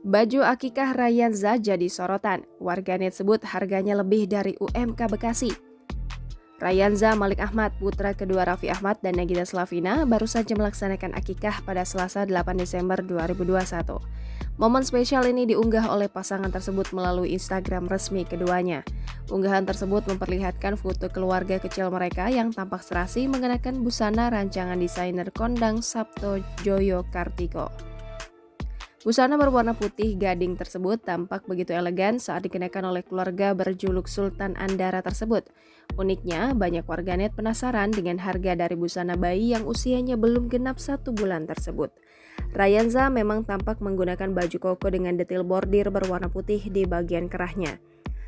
Baju akikah Rayanza jadi sorotan. Warganet sebut harganya lebih dari UMK Bekasi. Rayanza Malik Ahmad, putra kedua Raffi Ahmad dan Nagita Slavina, baru saja melaksanakan akikah pada Selasa 8 Desember 2021. Momen spesial ini diunggah oleh pasangan tersebut melalui Instagram resmi keduanya. Unggahan tersebut memperlihatkan foto keluarga kecil mereka yang tampak serasi mengenakan busana rancangan desainer kondang Sabto Joyo Kartiko. Busana berwarna putih gading tersebut tampak begitu elegan saat dikenakan oleh keluarga berjuluk Sultan Andara tersebut. Uniknya, banyak warganet penasaran dengan harga dari busana bayi yang usianya belum genap 1 bulan tersebut. Rayanza memang tampak menggunakan baju koko dengan detail bordir berwarna putih di bagian kerahnya.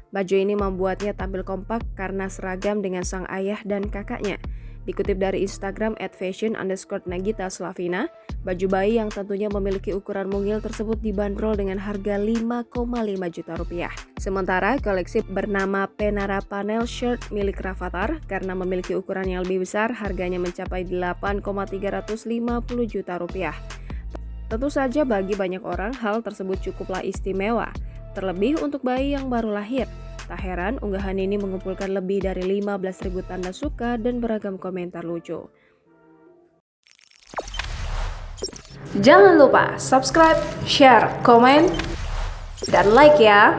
Baju ini membuatnya tampil kompak karena seragam dengan sang ayah dan kakaknya. Dikutip dari Instagram @fashion_Nagita Slavina, baju bayi yang tentunya memiliki ukuran mungil tersebut dibanderol dengan harga 5,5 juta rupiah. Sementara koleksi bernama Penara Panel Shirt milik Rafathar karena memiliki ukuran yang lebih besar harganya mencapai 8,350 juta rupiah. Tentu saja bagi banyak orang hal tersebut cukuplah istimewa, terlebih untuk bayi yang baru lahir. Tak heran unggahan ini mengumpulkan lebih dari 15.000 tanda suka dan beragam komentar lucu. Jangan lupa subscribe, share, komen, dan like ya!